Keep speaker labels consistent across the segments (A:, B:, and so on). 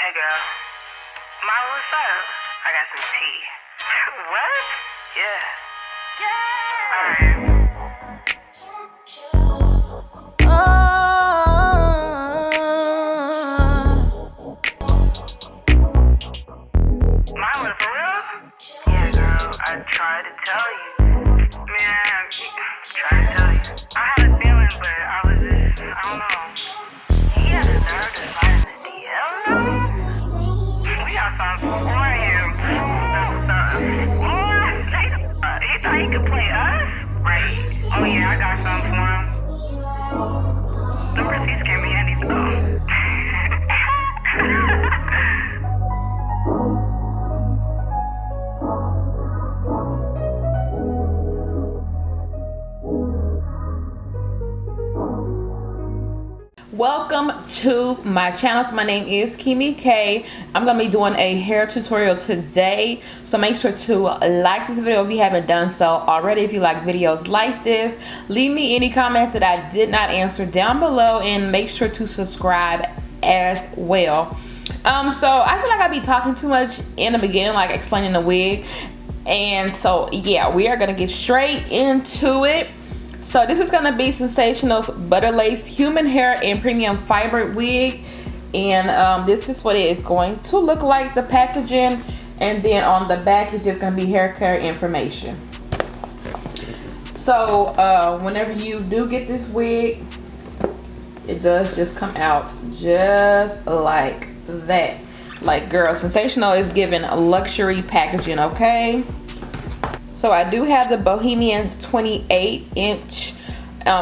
A: Hey girl, Mom, what's up? I got some tea. What? Yeah. Alright. Mama, for real? Yeah, girl, I tried to tell you. Man, I tried to tell you. I had a feeling, but I was just, I don't know. He had a nerve to slide in the DM, though. We got something for you. He thought he could play us? Right. Oh yeah, I got something for him. The receipts gave me handy to go.
B: Welcome to my channel. So my name is Keymee K. I'm gonna be doing a hair tutorial today, so make sure to like this video if you haven't done so already. If you like videos like this, leave me any comments that I did not answer down below, and make sure to subscribe as well. So I feel like I'd be talking too much in the beginning, like explaining the wig, and so yeah, we are gonna get straight into it. So this is gonna be Sensationnel's Butter Lace Human Hair and Premium Fiber Wig, and this is what it is going to look like, the packaging, and then on the back is just gonna be hair care information. So whenever you do get this wig, it does just come out just like that. Like, girl, Sensational is giving luxury packaging, okay? So I do have the Bohemian 28-inch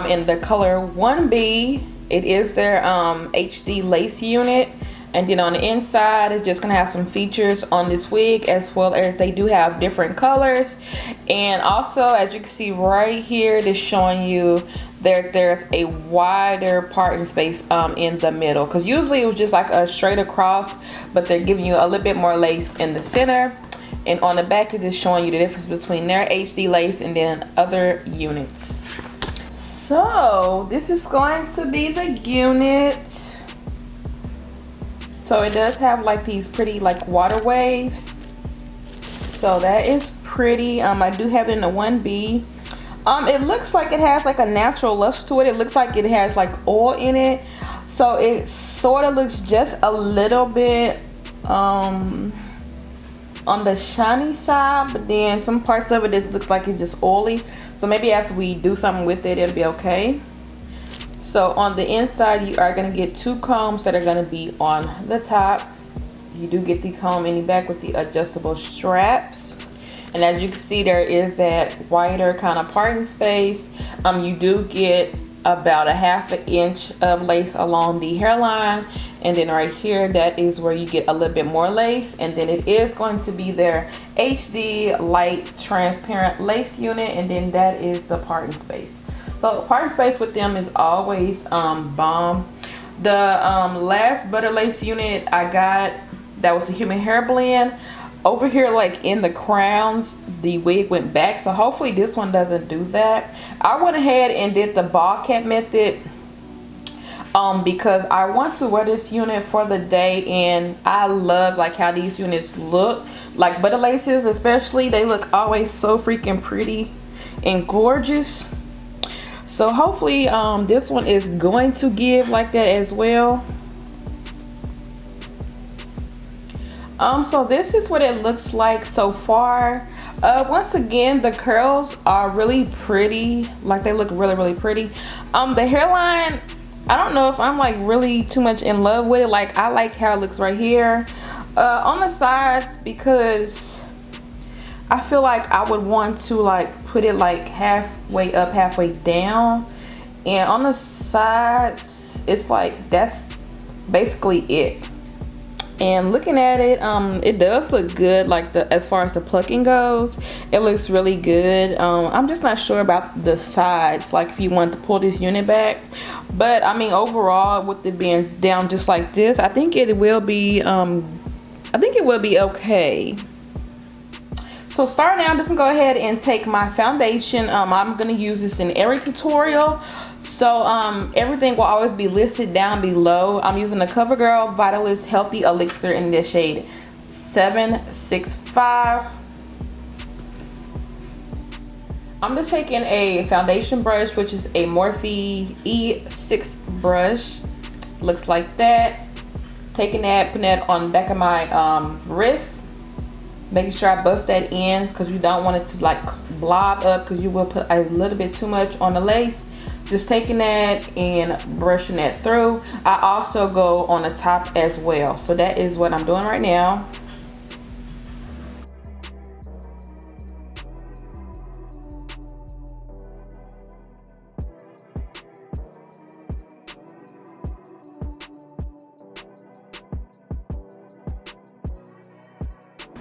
B: in the color 1B. It is their HD lace unit. And then on the inside, it's just gonna have some features on this wig, as well as they do have different colors. And also, as you can see right here, it is showing you there's a wider parting space in the middle. Because usually it was just like a straight across, but they're giving you a little bit more lace in the center. And on the back, it is showing you the difference between their HD lace and then other units. So this is going to be the unit. So it does have like these pretty like water waves. So that is pretty. I do have it in the 1B. It looks like it has like a natural luster to it. It looks like it has like oil in it. So it sort of looks just a little bit on the shiny side, but then some parts of it looks like it's just oily. So maybe after we do something with it, it'll be okay. So on the inside, you are going to get two combs that are going to be on the top. You do get the comb in the back with the adjustable straps. And as you can see, there is that wider kind of parting space. You do get about a ½ inch of lace along the hairline, and then right here, that is where you get a little bit more lace. And then it is going to be their HD light transparent lace unit, and then that is the parting space. So parting space with them is always bomb. The last butter lace unit I got, that was the human hair blend. Over here, like in the crowns, the wig went back, so hopefully this one doesn't do that. I went ahead and did the ball cap method because I want to wear this unit for the day, and I love like how these units look. Like butter laces especially, they look always so freaking pretty and gorgeous. So hopefully this one is going to give like that as well. So this is what it looks like so far. Once again, the curls are really pretty. Like, they look really pretty. The hairline, I don't know if I'm like really too much in love with it. Like, I like how it looks right here. On the sides, because I feel like I would want to like put it like halfway up, halfway down. And on the sides, it's like that's basically it. And looking at it, it does look good. Like, as far as the plucking goes, it looks really good. I'm just not sure about the sides, like if you want to pull this unit back. But I mean, overall, with it being down just like this, I think it will be okay. So starting out, I'm just gonna go ahead and take my foundation. I'm gonna use this in every tutorial. So everything will always be listed down below. I'm using the CoverGirl Vitalist Healthy Elixir in the shade 765. I'm just taking a foundation brush, which is a Morphe E6 brush. Looks like that. Taking that, putting that on the back of my wrist. Making sure I buff that in because you don't want it to like blob up because you will put a little bit too much on the lace. Just taking that and brushing that through. I also go on the top as well. So that is what I'm doing right now.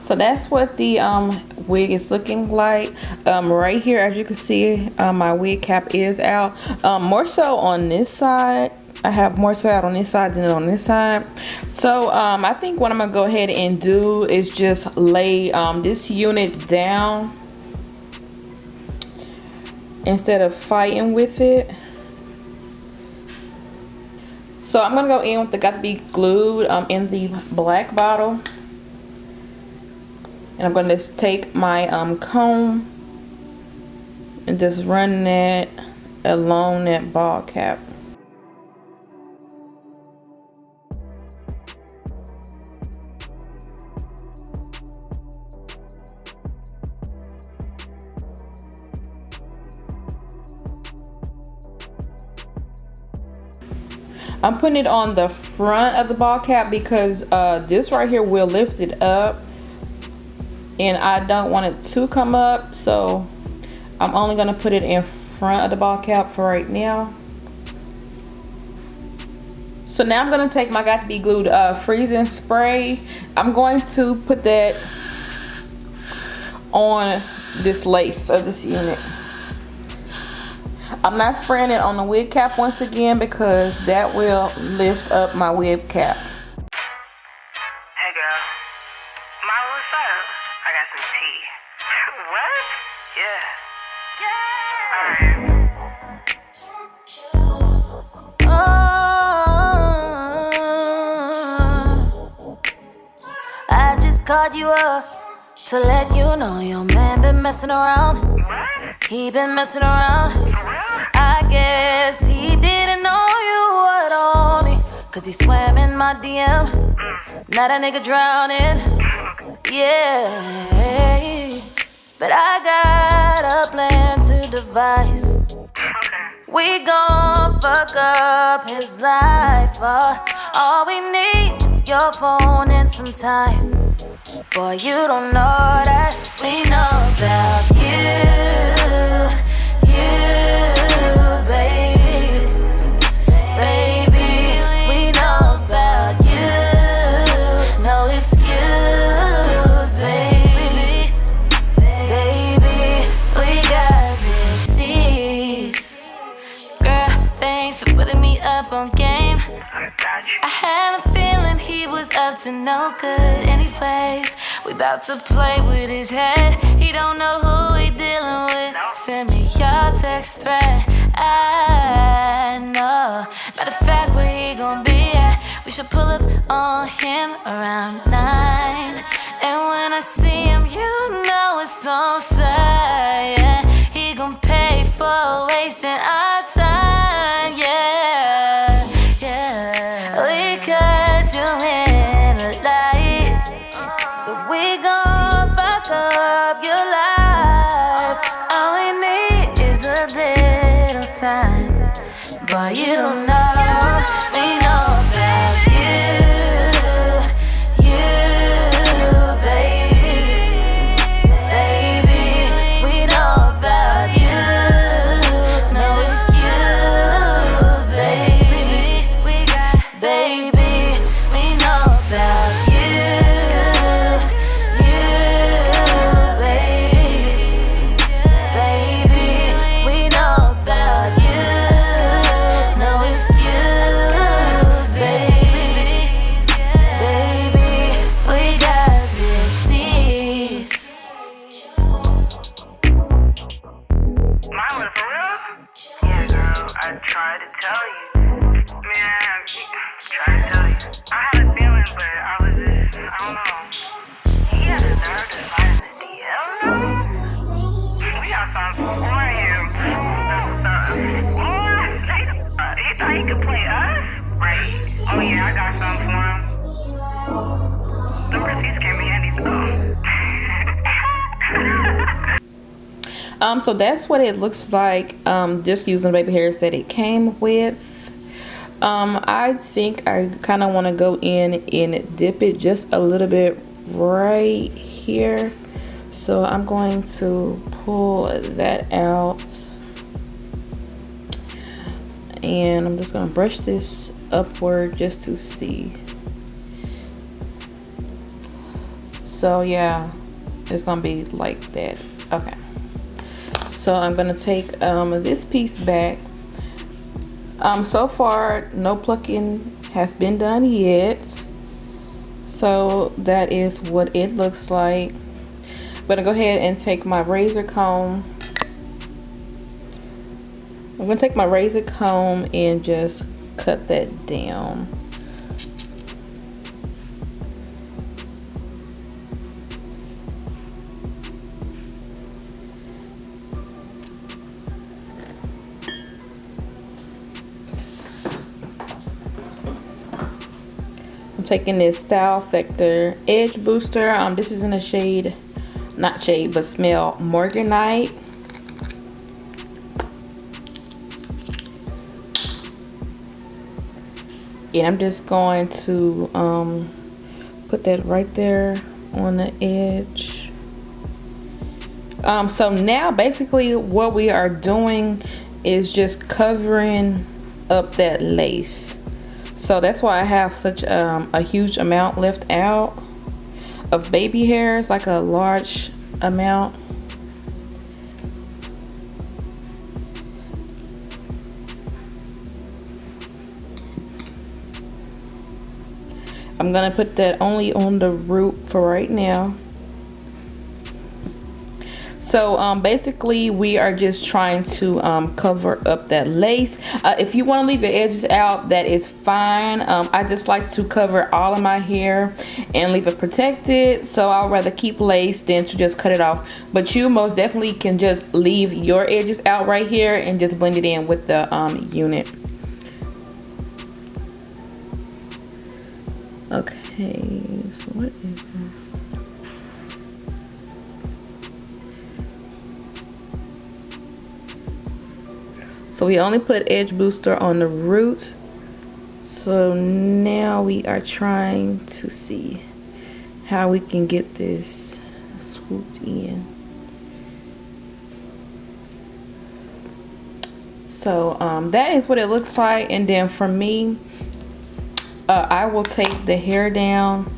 B: So that's what the wig is looking like. Right here, as you can see, my wig cap is out. More so on this side. I have more so out on this side than on this side. So I think what I'm gonna go ahead and do is just lay this unit down instead of fighting with it. So I'm gonna go in with the Got to Be Glued in the black bottle. And I'm going to just take my comb and just run that along that ball cap. I'm putting it on the front of the ball cap because this right here will lift it up. And I don't want it to come up, so I'm only going to put it in front of the ball cap for right now. So now I'm going to take my Got to Be Glued freezing spray. I'm going to put that on this lace of this unit. I'm not spraying it on the wig cap once again because that will lift up my wig cap.
A: Hey girl, what's up? I got some tea. What? Yeah.
C: I just called you up to let you know your man been messing around.
A: What?
C: He been messing around. I guess he didn't know you were only, cause he swam in my DM. Now that nigga drowning. Yeah, but I got a plan to devise. We gon' fuck up his life. All we need is your phone and some time. Boy, you don't know that we know about you, baby. Baby, we know about you. No excuse, baby. Baby, we got receipts. Girl, thanks for putting me up on game. I had a feeling he was up to no good anyways. We about to play with his head. He don't know who he dealing with. Send me your text thread. I know. Matter of fact, where he gon' be at? We should pull up on him around 9. And when I see him, you know it's on sight. Yeah. He gon' pay for wasting our time. Yeah, yeah. We cut you in a lie. So we gon' fuck up your life. All we need is a little time. But you don't know, we know about you, baby. Baby, we know about you. No excuse, baby. Baby, we know about you.
A: something for him. Them receipts came in handy though.
B: So that's what it looks like, just using baby hairs that it came with. I think I kind of want to go in and dip it just a little bit right here. So I'm going to pull that out. And I'm just going to brush this upward just to see. So yeah, it's going to be like that. Okay. So I'm going to take this piece back. So far, no plucking has been done yet. So that is what it looks like. I'm going to go ahead and take my razor comb. I'm going to take my razor comb and just cut that down. I'm taking this Style Factor Edge Booster. This is in a shade, not shade, but smell Morganite. And I'm just going to put that right there on the edge. So now basically what we are doing is just covering up that lace. So that's why I have such a huge amount left out of baby hairs, like a large amount. I'm gonna put that only on the root for right now. So basically we are just trying to cover up that lace. If you want to leave your edges out, that is fine. I just like to cover all of my hair and leave it protected. So I'd rather keep lace than to just cut it off. But you most definitely can just leave your edges out right here and just blend it in with the unit. Okay, so what is this? So we only put edge booster on the roots. So now we are trying to see how we can get this swooped in. So that is what it looks like. And then for me, I will take the hair down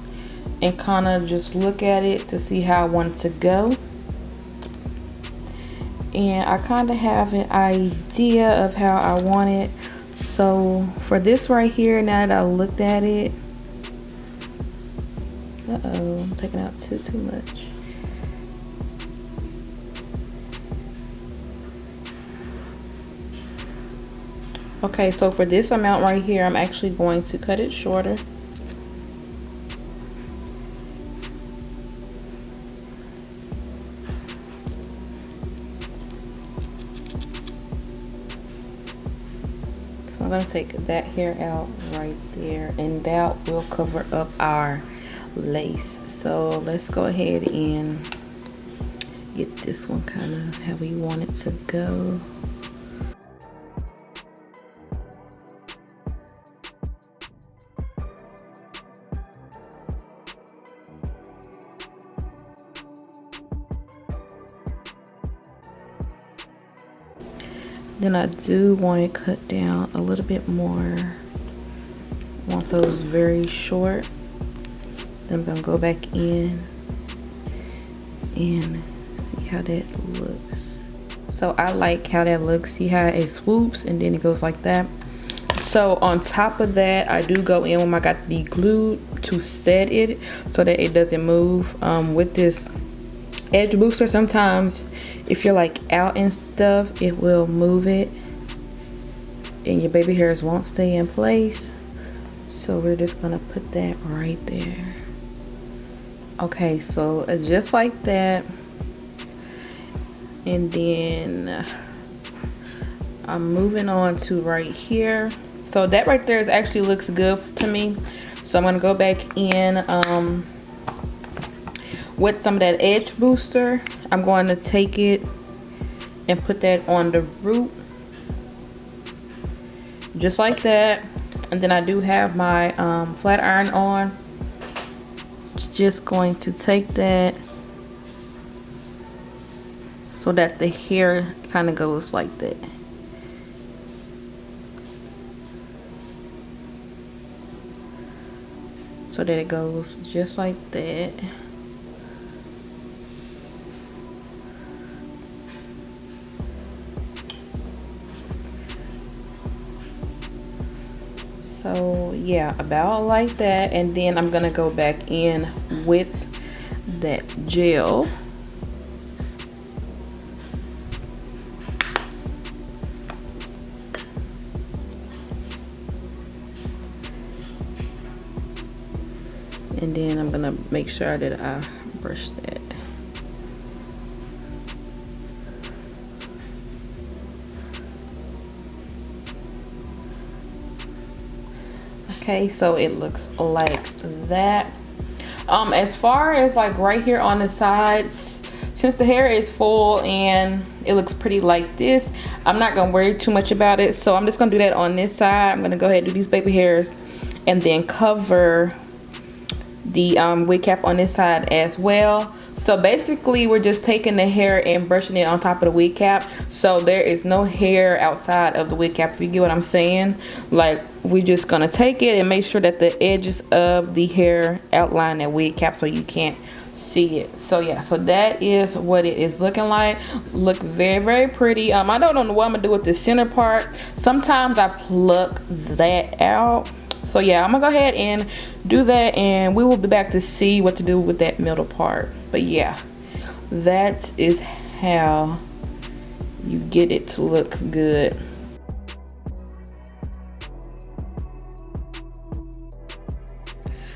B: and kind of just look at it to see how I want it to go. And I kind of have an idea of how I want it. So for this right here, now that I looked at it, I'm taking out too much. Okay, so for this amount right here, I'm actually going to cut it shorter. So I'm going to take that hair out right there, and that will cover up our lace. So let's go ahead and get this one kind of how we want it to go. Then I do want it cut down a little bit more. I want those very short. Then I'm gonna go back in and see how that looks. So I like how that looks. See how it swoops and then it goes like that. So on top of that, I do go in when I got the glue to set it so that it doesn't move. With this edge booster, sometimes if you're like out and stuff, it will move it and your baby hairs won't stay in place. So we're just gonna put that right there. Okay, so just like that. And then I'm moving on to right here. So that right there is actually looks good to me. So I'm gonna go back in with some of that edge booster. I'm going to take it and put that on the root, just like that. And then I do have my flat iron on. Just going to take that so that the hair kind of goes like that. So that it goes just like that. So yeah, about like that. And then I'm gonna go back in with that gel. And then I'm gonna make sure that I brush that. Okay, so it looks like that. As far as like right here on the sides, since the hair is full and it looks pretty like this, I'm not gonna worry too much about it. So I'm just gonna do that on this side. I'm gonna go ahead and do these baby hairs and then cover the wig cap on this side as well. So basically we're just taking the hair and brushing it on top of the wig cap, so there is no hair outside of the wig cap, if you get what I'm saying. Like, we're just gonna take it and make sure that the edges of the hair outline that wig cap so you can't see it. So yeah, so that is what it is looking like. Look very, very pretty. I don't know what I'm gonna do with the center part. Sometimes I pluck that out. So yeah, I'm gonna go ahead and do that, and we will be back to see what to do with that middle part. But yeah, that is how you get it to look good.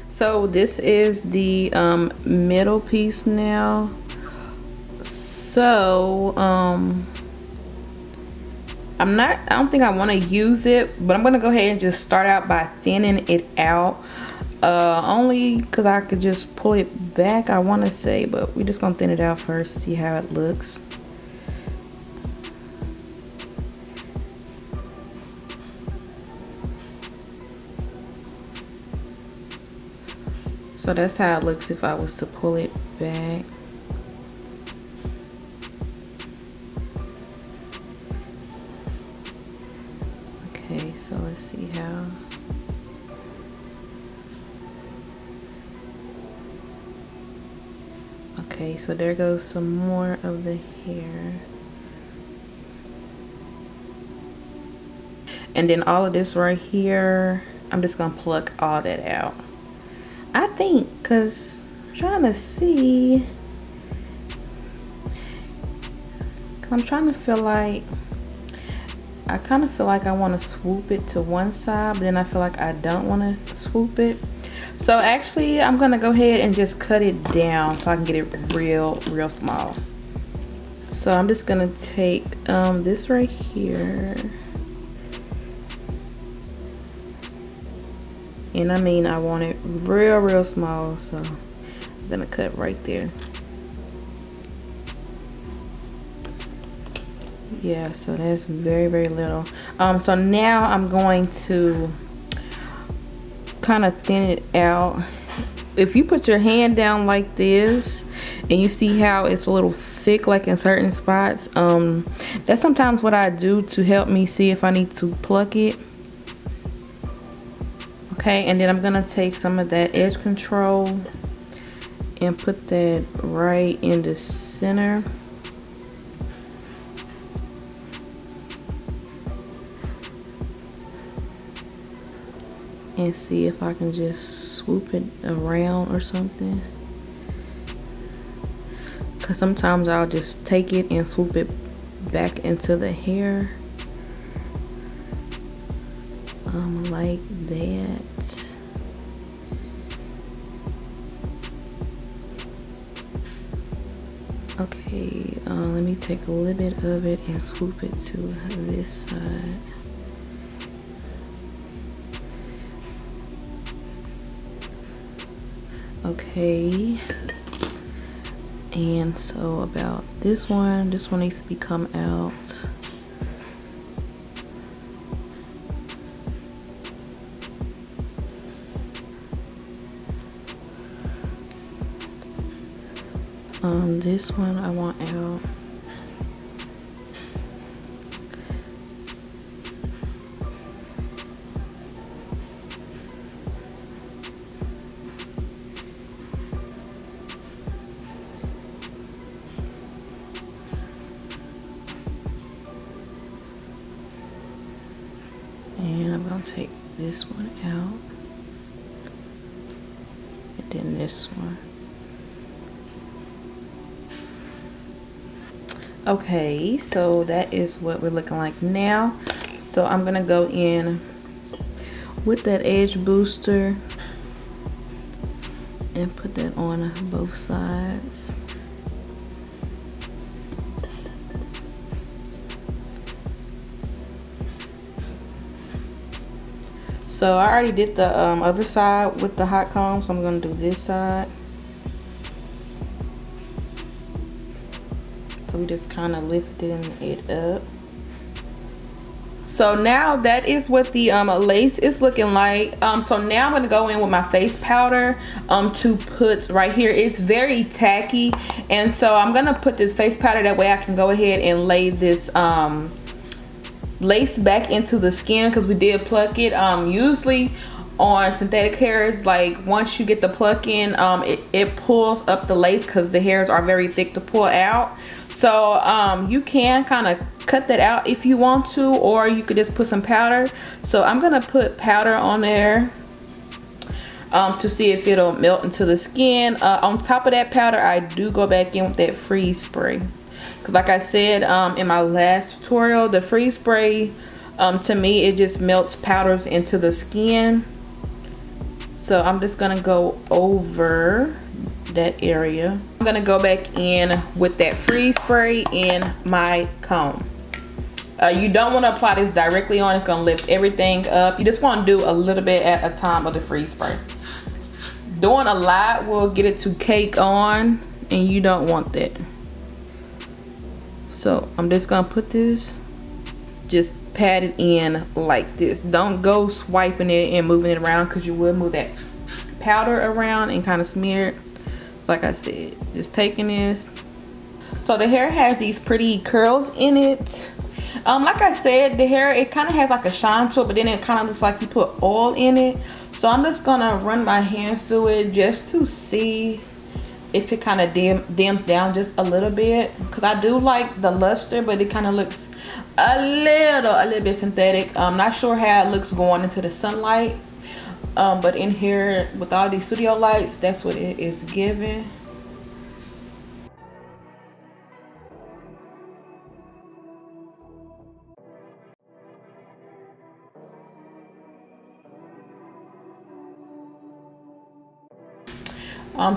B: So this is the middle piece now. So I don't think I want to use it, but I'm gonna go ahead and just start out by thinning it out, only because I could just pull it back, I want to say, but we're just gonna thin it out first, see how it looks. So that's how it looks if I was to pull it back. Okay, so let's see how. Okay, so there goes some more of the hair. And then all of this right here, I'm just gonna pluck all that out. I think, cause I'm trying to see. I'm trying to feel like, I kind of feel like I want to swoop it to one side, but then I feel like I don't want to swoop it. So actually, I'm gonna go ahead and just cut it down so I can get it real small. So I'm just gonna take this right here, and I mean I want it real small, so I'm gonna cut right there. Yeah, so that's very little. So now I'm going to kind of thin it out. If you put your hand down like this and you see how it's a little thick like in certain spots, that's sometimes what I do to help me see if I need to pluck it. Okay, and then I'm gonna take some of that edge control and put that right in the center. And see if I can just swoop it around or something. Cause sometimes I'll just take it and swoop it back into the hair. Like that. Okay, let me take a little bit of it and swoop it to this side. Okay. And so about this one needs to be come out. This one I want out. And I'm gonna take this one out. And then this one. Okay, so that is what we're looking like now. So I'm gonna go in with that edge booster and put that on both sides. So I already did the other side with the hot comb, so I'm gonna do this side. So we just kind of lifting it up. So now that is what the lace is looking like. So now I'm gonna go in with my face powder to put right here. It's very tacky, and so I'm gonna put this face powder, that way I can go ahead and lay this lace back into the skin, because we did pluck it. Usually on synthetic hairs, like once you get the pluck in, it pulls up the lace because the hairs are very thick to pull out. So you can kind of cut that out if you want to, or you could just put some powder. So I'm gonna put powder on there to see if it'll melt into the skin. On top of that powder, I do go back in with that freeze spray, because like I said in my last tutorial, the freeze spray to me, it just melts powders into the skin. So I'm just gonna go over that area. I'm gonna go back in with that freeze spray in my comb. You don't want to apply this directly on. It's gonna lift everything up. You just want to do a little bit at a time of the freeze spray. Doing a lot will get it to cake on, and you don't want that. So I'm just gonna put this, just pat it in like this. Don't go swiping it and moving it around, because you will move that powder around and kind of smear it. Like I said, just taking this. So the hair has these pretty curls in it. Like I said, the hair, it kind of has like a shine to it, but then it kind of looks like you put oil in it. So I'm just gonna run my hands through it just to see if it kind of dims down just a little bit, because I do like the luster, but it kind of looks a little bit synthetic. I'm not sure how it looks going into the sunlight, but in here with all these studio lights, that's what it is giving.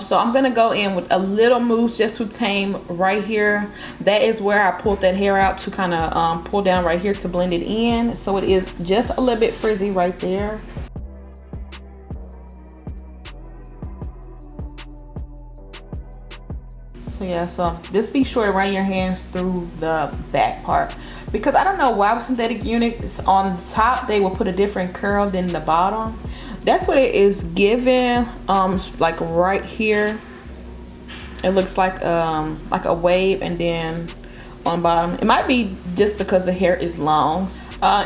B: So I'm gonna go in with a little mousse just to tame right here. That is where I pulled that hair out to kind of pull down right here to blend it in. So it is just a little bit frizzy right there. So yeah, so just be sure to run your hands through the back part, because I don't know why with synthetic units on the top they will put a different curl than the bottom. That's what it is giving. Like right here, it looks like a wave, and then on bottom it might be just because the hair is long.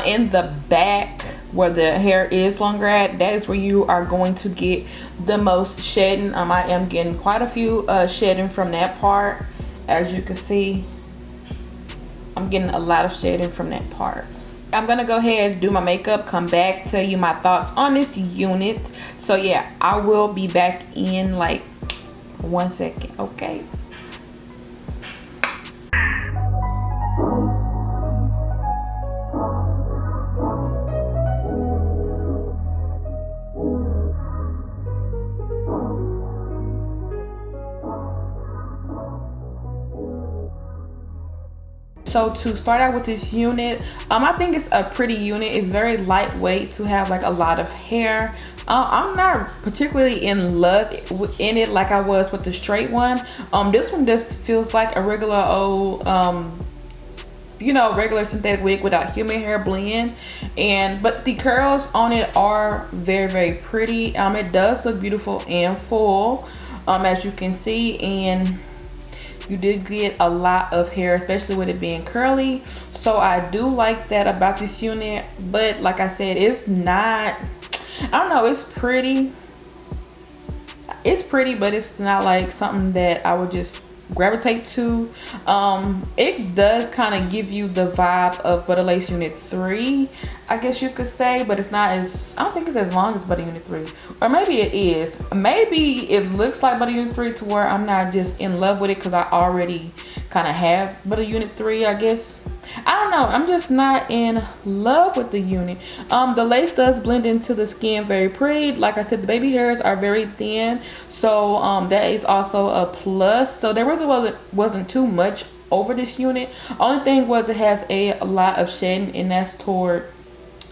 B: In the back where the hair is longer at, that is where you are going to get the most shedding. I am getting quite a few shedding from that part. As you can see, I'm getting a lot of shedding from that part. I'm gonna go ahead and do my makeup, come back, tell you my thoughts on this unit. So yeah, I will be back in like 1 second, okay? So to start out with this unit, I think it's a pretty unit. It's very lightweight to have like a lot of hair. I'm not particularly in love in it like I was with the straight one. This one just feels like a regular old you know, regular synthetic wig without human hair blend. But the curls on it are very, very pretty. It does look beautiful and full, as you can see, and you did get a lot of hair, especially with it being curly. So I do like that about this unit. But like I said, it's not, I don't know, it's pretty, but it's not like something that I would just gravitate to. It does kind of give you the vibe of Butter Lace Unit 3, I guess you could say, but it's not as, I don't think it's as long as Butter Unit 3, or maybe it is. Maybe it looks like Butter Unit 3 to where I'm not just in love with it because I already kind of have Butter Unit 3, I guess. I don't know, I'm just not in love with the unit. The lace does blend into the skin very pretty. Like I said, the baby hairs are very thin, so that is also a plus. So there wasn't too much over this unit. Only thing was it has a lot of shedding, and that's toward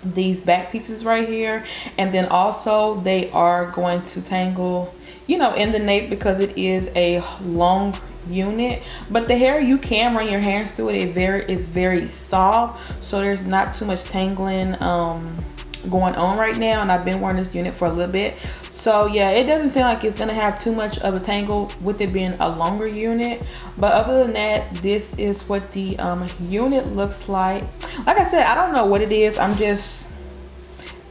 B: these back pieces right here. And then also they are going to tangle, you know, in the nape because it is a long unit. But the hair, you can run your hands through it. It is very soft, so there's not too much tangling going on right now, and I've been wearing this unit for a little bit. So yeah, it doesn't seem like it's gonna have too much of a tangle with it being a longer unit. But other than that, this is what the unit looks like. Like I said, I don't know what it is, I'm just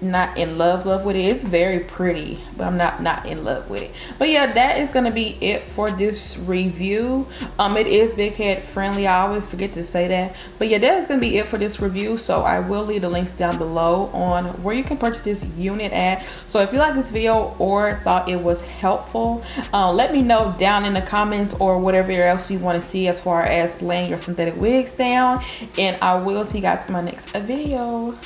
B: not in love with it. It's very pretty, but I'm not in love with it. But yeah, that is gonna be it for this review. It is big head friendly, I always forget to say that. But yeah, that is gonna be it for this review. So I will leave the links down below on where you can purchase this unit at. So if you like this video or thought it was helpful, let me know down in the comments, or whatever else you want to see as far as laying your synthetic wigs down. And I will see you guys in my next video.